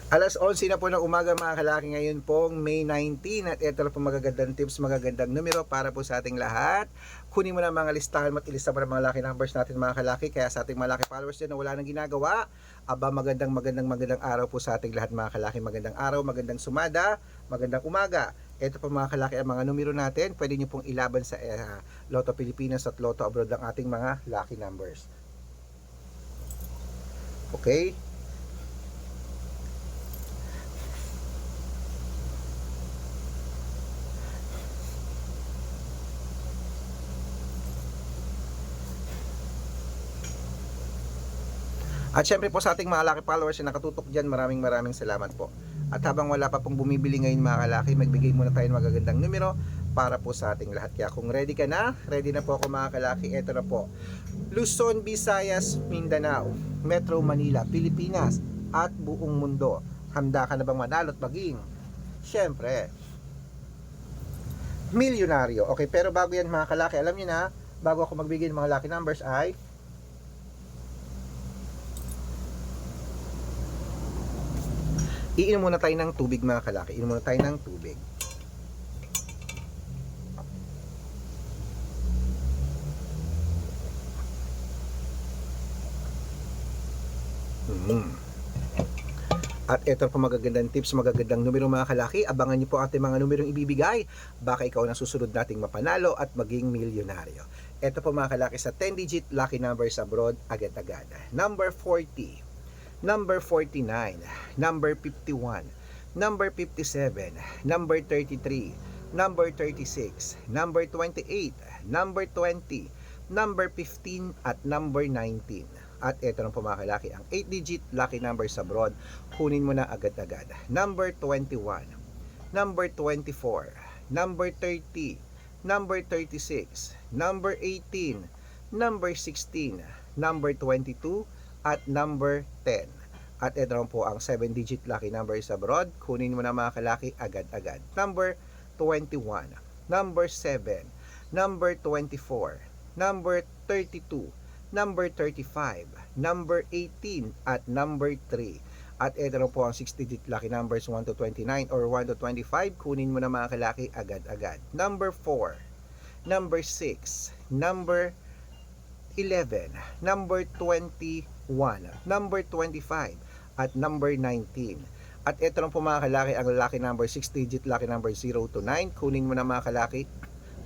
Alas 11 na po ng umaga mga kalaki, ngayon pong May 19 at ito na po magagandang tips, magagandang numero para po sa ating lahat. Kunin mo na mga listahan at ilista mo na mga lucky numbers natin mga kalaki. Kaya sa ating mga lucky followers dyan na wala nang ginagawa, magandang araw po sa ating lahat mga kalaki. Magandang araw, magandang sumada, magandang umaga. Ito po mga kalaki ang mga numero natin. Pwede nyo pong ilaban sa Lotto Pilipinas at Lotto Abroad ang ating mga lucky numbers. Okay? At syempre po sa ating mga lucky followers na nakatutok dyan, maraming salamat po. At habang wala pa pong bumibili ngayon mga kalaki, magbigay muna tayo ng magagandang numero para po sa ating lahat. Kaya kung ready ka na, ready na po ako mga kalaki. Ito na po: Luzon, Visayas, Mindanao, Metro Manila, Pilipinas at buong mundo. Handa ka na bang manalo at maging, syempre, milyonaryo? Okay, pero bago yan mga kalaki, alam niyo na, bago ako magbigay ng mga lucky numbers ay iinom muna tayo ng tubig mga kalaki. Iinom muna tayo ng tubig. At ito po magagandang tips, magagandang numero mga kalaki. Abangan niyo po ating mga numerong ibibigay. Baka ikaw na susunod nating mapanalo at maging milyonaryo. Ito po mga kalaki sa 10-digit lucky numbers abroad, agad-agad. Number 40, number 49, number 51, number 57, number 33, number 36, number 28, number 20, number 15 at number 19. At ito na po mga kalaki ang 8-digit lucky numbers abroad. Kunin mo na agad-agad. Number 21, number 24, number 30, number 36, number 18, number 16, number 22 at number 10. At ito po ang 7-digit lucky numbers abroad. Kunin mo na mga kalaki agad-agad. Number 21, number 7, number 24, number 32, number 35, number 18 at number 3. At ito po ang 6-digit lucky numbers 1 to 29 or 1 to 25. Kunin mo na mga kalaki agad-agad. Number 4, number 6, number 11, number 21, number 25 at number 19. At ito lang po mga kalaki ang lucky number 6-digit lucky number 0 to 9. Kunin mo na mga kalaki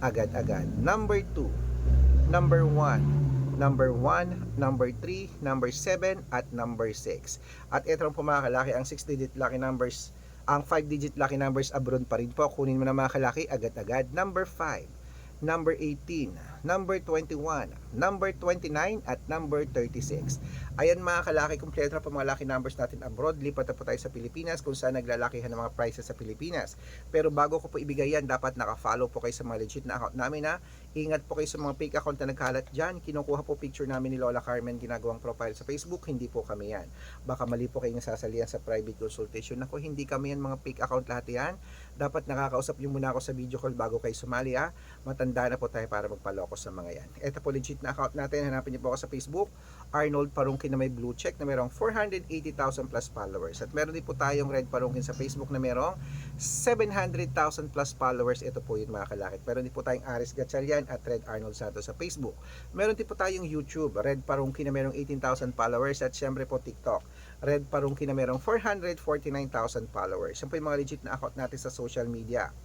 agad-agad. Number 2, number 1, number 1, number 3, number 7 at number 6. At ito lang po mga kalaki ang 6-digit lucky numbers, ang 5-digit lucky numbers abroad pa rin po. Kunin mo na mga kalaki agad-agad. Number 5, number 18, number 21, number 29 at number 36. Ayan mga kalaki, kumpleto na po mga lucky numbers natin abroad. Lipat na po tayo sa Pilipinas kung saan naglalakihan ng mga prices sa Pilipinas. Pero bago ko po ibigay yan, dapat naka-follow po kayo sa mga legit na account namin na. Ingat po kayo sa mga fake account na nagkalat dyan. Kinukuha po picture namin ni Lola Carmen, ginagawang profile sa Facebook. Hindi po kami yan. Baka mali po kayong nasasalihan sa private consultation. Ako, hindi kami yan, mga fake account lahat yan. Dapat nakakausap nyo muna ako sa video call bago kayo sumali ha. Matanda na po tayo para magpaloko sa mga yan. Ito po legit na account natin. Hanapin niyo po ako sa Facebook, Arnold Parungkin na may blue check na merong 480,000 plus followers. At meron din po tayong Red Parungkin sa Facebook na merong 700,000 plus followers. Ito po yun mga kalakit. Meron din po tayong Aris Gatchalian at Red Arnold Santos sa Facebook. Meron din po tayong YouTube, Red Parungkin na merong 18,000 followers. At syempre po TikTok, Red Parungkin na merong 449,000 followers. Yan po yung mga legit na account natin sa social media.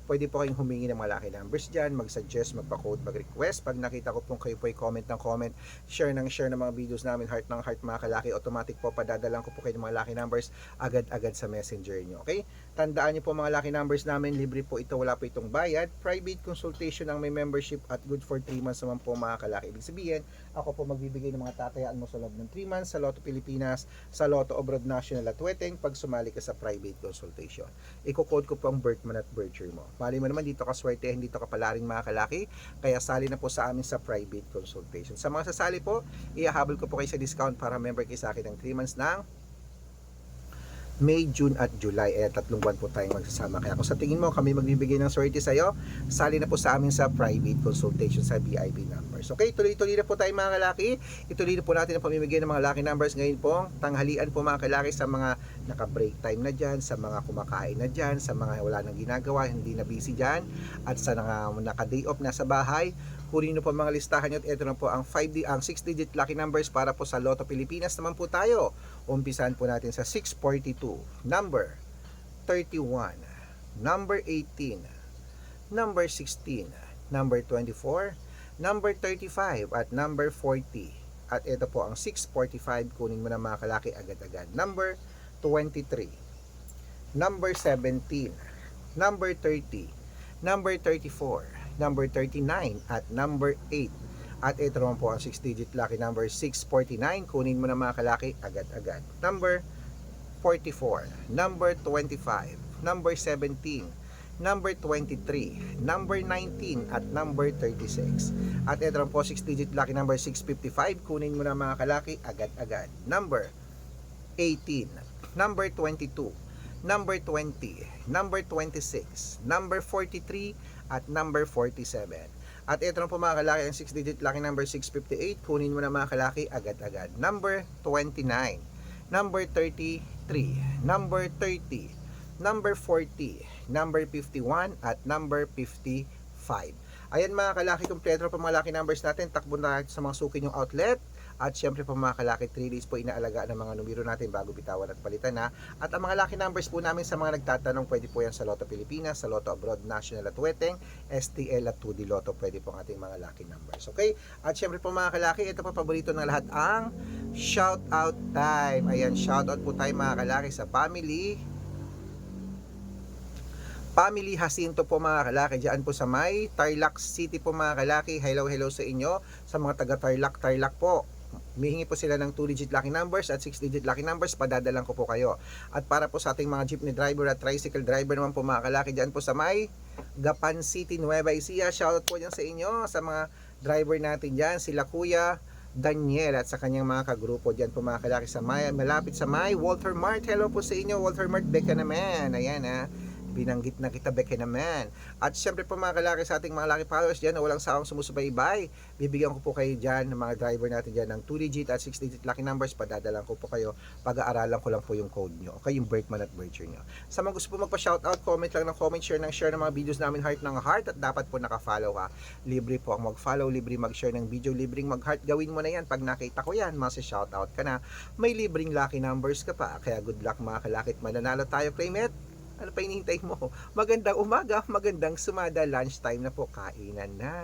Pwede po kayong humingi ng mga lucky numbers dyan, mag-suggest, magpa-code, mag-request. Pag nakita ko pong kayo po ay comment ng comment, share ng mga videos namin, heart ng heart mga kalaki, automatic po padadalan ko po kayo ng mga lucky numbers agad-agad sa messenger nyo. Okay? Tandaan nyo po mga lucky numbers namin, libre po ito, wala po itong bayad. Private consultation ang may membership at good for 3 months naman po mga kalaki. Ibig sabihin, ako po magbibigay ng mga tatayaan mo sa loob ng 3 months sa Lotto Pilipinas, sa Lotto Abroad National at Weteng pag sumali ka sa private consultation. Iko-code ko po ang birth month at birth year mo. Mali mo naman dito ka swerte, hindi dito ka palaring mga kalaki, kaya sali na po sa amin sa private consultation. Sa mga sasali po, ihahabol ko po kayo sa discount para member kayo sa akin ng 3 months ng May, June at July. 3 buwan po tayong magsasama. Kaya kung sa tingin mo kami magbibigay ng swerte sa'yo, sali na po sa amin sa private consultation sa VIP numbers. Okay, tuloy-tuloy na po tayo mga kalaki. Ituloy na po natin ang pamimigay ng mga lucky numbers ngayon po. Tanghalian po mga kalaki sa mga naka-break time na dyan, sa mga kumakain na dyan, sa mga wala nang ginagawa, hindi na busy dyan, at sa naka-day off na sa bahay, kunin nyo po mga listahan nyo at ito na po ang 6-digit lucky numbers para po sa Lotto Pilipinas naman po tayo. Umpisahan po natin sa 642, number 31, number 18, number 16, number 24, number 35 at number 40. At ito po ang 645, kunin mo na mga kalaki agad-agad. Number 23, number 17, number 30, number 34, number 39 at number 8. At ito naman po ang 6-digit lucky number 649, kunin mo na mga kalaki agad-agad. Number 44, number 25, number 17, number 23, number 19 at number 36. At ito lang po 6-digit lucky number 655, kunin mo na mga kalaki agad-agad. Number 18, number 22, number 20, number 26, number 43 at number 47. At ito lang po mga kalaki ang 6-digit lucky number 658, kunin mo na mga kalaki agad-agad. Number 29, number 33, number 30, number 40, number 51 at number 55. Ayan mga kalaki, kompleto po mga lucky numbers natin. Takbo na sa mga suki nyong outlet. At syempre po mga kalaki, 3 days po inaalagaan ng mga numero natin bago bitawan at palitan na. At ang mga lucky numbers po namin sa mga nagtatanong, pwede po yan sa Lotto Pilipinas, sa Lotto Abroad, National at Weteng, STL at 2D Lotto, pwede po ang ating mga lucky numbers. Okay? At syempre po mga kalaki, ito po paborito ng lahat ang shout out time. Ayan, shout out po tayo mga kalaki sa Family Jacinto po mga kalaki, dyan po sa may Tarlac City po mga kalaki. Hello sa inyo sa mga taga Tarlac po. Mihingi po sila ng 2-digit lucky numbers at 6-digit lucky numbers, padadalan ko po kayo. At para po sa ating mga jeepney driver at tricycle driver naman po mga kalaki, dyan po sa may Gapan City, Nueva Ecija, shoutout po dyan sa inyo, sa mga driver natin dyan, sila Kuya Daniel at sa kanyang mga kagrupo dyan po mga kalaki sa may, malapit sa may Walter Mart. Hello po sa inyo Walter Mart, beka naman, ayan ha. Binanggit na kita, beke naman. At syempre po mga kalaki sa ating mga lucky followers dyan na walang sawang sumusubaybay, bibigyan ko po kayo dyan ng mga driver natin dyan ng 2-digit at 6-digit lucky numbers, padadalan ko po kayo, pag-aaralan ko lang po yung code nyo, okay, yung birth month at birth year nyo. Sa mga gusto po magpa-shoutout, comment lang ng comment, share ng mga videos namin, heart ng heart, at dapat po naka-follow ha. Libre po ang mag-follow, libre mag-share ng video, libreng mag-heart, gawin mo na yan. Pag nakita ko yan, masa-shoutout ka na, may libreng lucky numbers ka pa, kaya good luck mga kalakit, mananalo tayo, Claimit. Ano pa hinihintay mo? Magandang umaga, magandang sumada, lunchtime na po, kainan na.